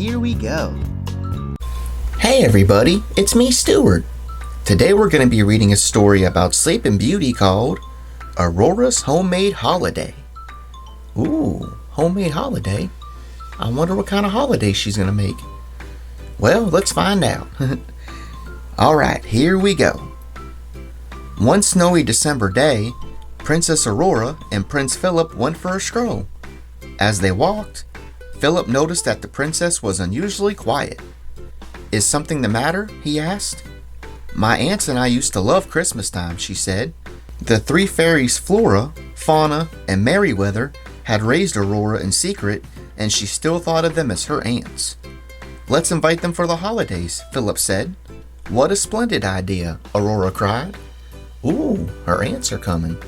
here we go. Hey everybody, it's me, Stuart. Today we're going to be reading a story about Sleeping Beauty called Aurora's Homemade Holiday. Ooh, homemade holiday? I wonder what kind of holiday she's going to make. Well, let's find out. Alright, here we go. One snowy December day, Princess Aurora and Prince Philip went for a stroll. As they walked, Philip noticed that the princess was unusually quiet. "Is something the matter?" he asked. "My aunts and I used to love Christmas time," she said. The three fairies Flora, Fauna, and Merryweather had raised Aurora in secret, and she still thought of them as her aunts. "Let's invite them for the holidays," Philip said. "What a splendid idea," Aurora cried. Ooh, her aunts are coming.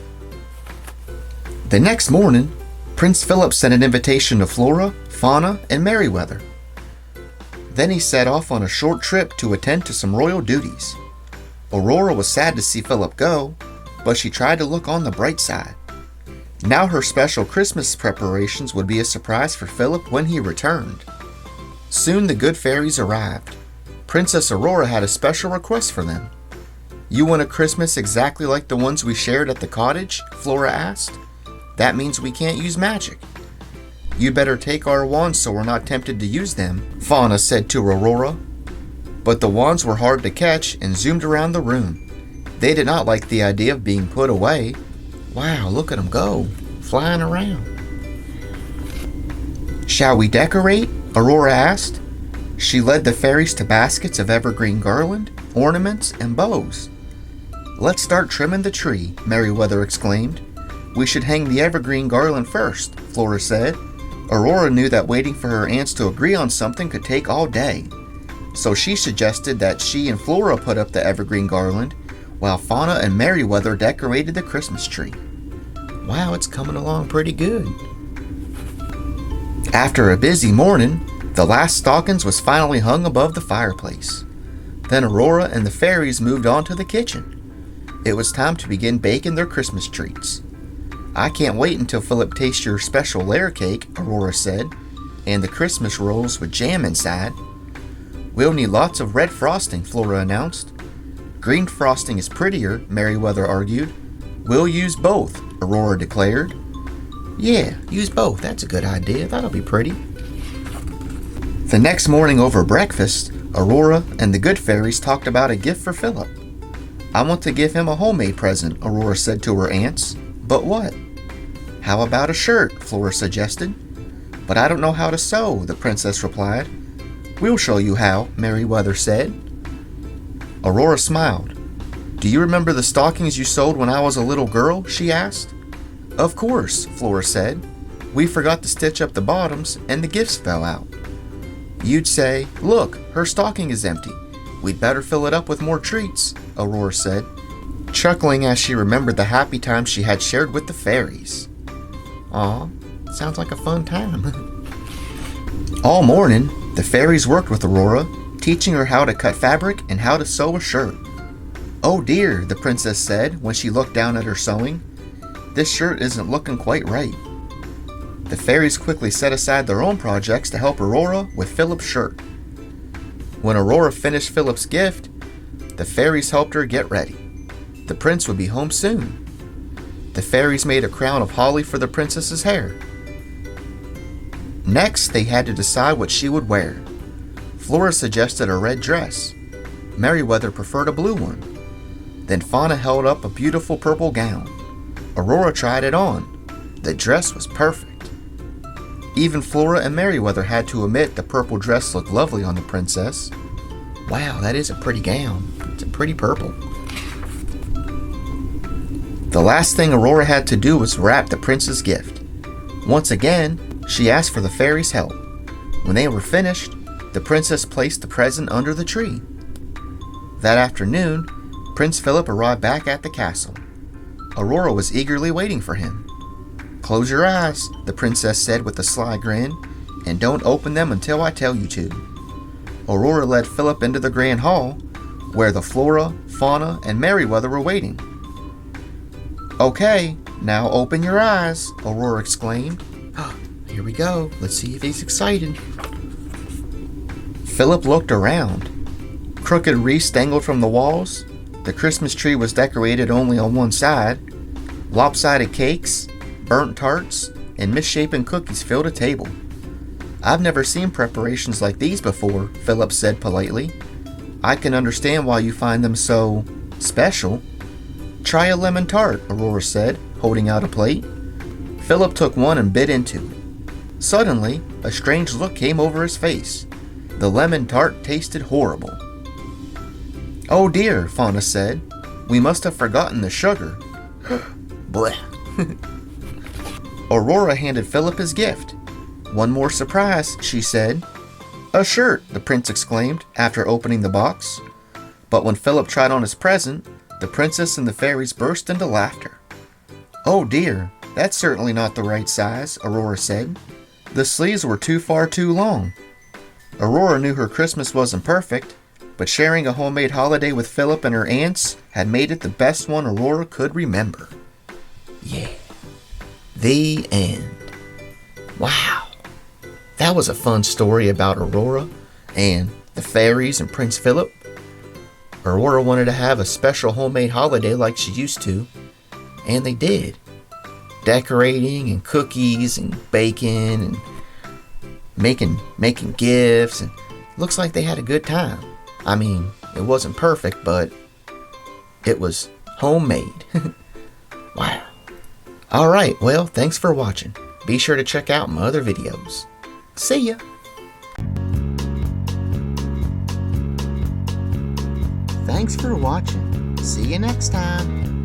The next morning, Prince Philip sent an invitation to Flora, Fauna, and Merryweather. Then he set off on a short trip to attend to some royal duties. Aurora was sad to see Philip go, but she tried to look on the bright side. Now her special Christmas preparations would be a surprise for Philip when he returned. Soon the good fairies arrived. Princess Aurora had a special request for them. "You want a Christmas exactly like the ones we shared at the cottage?" Flora asked. "That means we can't use magic." "You better take our wands so we're not tempted to use them," Fauna said to Aurora. But the wands were hard to catch and zoomed around the room. They did not like the idea of being put away. Wow, look at them go, flying around. "Shall we decorate?" Aurora asked. She led the fairies to baskets of evergreen garland, ornaments, and bows. "Let's start trimming the tree," Merryweather exclaimed. "We should hang the evergreen garland first," Flora said. Aurora knew that waiting for her aunts to agree on something could take all day, so she suggested that she and Flora put up the evergreen garland, while Fauna and Merryweather decorated the Christmas tree. Wow, it's coming along pretty good. After a busy morning, the last stockings was finally hung above the fireplace. Then Aurora and the fairies moved on to the kitchen. It was time to begin baking their Christmas treats. "I can't wait until Philip tastes your special layer cake," Aurora said, "and the Christmas rolls with jam inside." "We'll need lots of red frosting," Flora announced. "Green frosting is prettier," Merryweather argued. "We'll use both," Aurora declared. "Yeah, use both. That's a good idea. That'll be pretty." The next morning over breakfast, Aurora and the good fairies talked about a gift for Philip. "I want to give him a homemade present," Aurora said to her aunts. "But what?" "How about a shirt?" Flora suggested. "But I don't know how to sew," the princess replied. "We'll show you how," Merryweather said. Aurora smiled. "Do you remember the stockings you sewed when I was a little girl?" she asked. "Of course," Flora said. "We forgot to stitch up the bottoms and the gifts fell out." "You'd say, 'Look, her stocking is empty. We'd better fill it up with more treats,'" Aurora said, chuckling as she remembered the happy time she had shared with the fairies. Aw, sounds like a fun time. All morning, the fairies worked with Aurora, teaching her how to cut fabric and how to sew a shirt. "Oh dear," the princess said when she looked down at her sewing. "This shirt isn't looking quite right." The fairies quickly set aside their own projects to help Aurora with Philip's shirt. When Aurora finished Philip's gift, the fairies helped her get ready. The prince would be home soon. The fairies made a crown of holly for the princess's hair. Next, they had to decide what she would wear. Flora suggested a red dress. Merryweather preferred a blue one. Then Fauna held up a beautiful purple gown. Aurora tried it on. The dress was perfect. Even Flora and Merryweather had to admit the purple dress looked lovely on the princess. Wow, that is a pretty gown. It's a pretty purple. The last thing Aurora had to do was wrap the prince's gift. Once again, she asked for the fairies' help. When they were finished, the princess placed the present under the tree. That afternoon, Prince Philip arrived back at the castle. Aurora was eagerly waiting for him. "Close your eyes," the princess said with a sly grin, "and don't open them until I tell you to." Aurora led Philip into the grand hall, where the Flora, Fauna, and Merryweather were waiting. "Okay, now open your eyes," Aurora exclaimed. Here we go. Let's see if he's excited. Philip looked around. Crooked wreaths dangled from the walls. The Christmas tree was decorated only on one side. Lopsided cakes, burnt tarts, and misshapen cookies filled a table. "I've never seen preparations like these before," Philip said politely. "I can understand why you find them so special." "Try a lemon tart," Aurora said, holding out a plate. Philip took one and bit into it. Suddenly, a strange look came over his face. The lemon tart tasted horrible. "Oh dear," Fauna said. "We must have forgotten the sugar." Blech. Aurora handed Philip his gift. "One more surprise," she said. "A shirt," the prince exclaimed after opening the box. But when Philip tried on his present, the princess and the fairies burst into laughter. "Oh dear, that's certainly not the right size," Aurora said. "The sleeves were too long." Aurora knew her Christmas wasn't perfect, but sharing a homemade holiday with Philip and her aunts had made it the best one Aurora could remember. Yeah. The end. Wow. That was a fun story about Aurora and the fairies and Prince Philip. Aurora wanted to have a special homemade holiday like she used to, and they did. Decorating and cookies and baking and making gifts, and looks like they had a good time. I mean, it wasn't perfect, but it was homemade. Wow. Alright, well, thanks for watching. Be sure to check out my other videos. See ya! Thanks for watching. See you next time.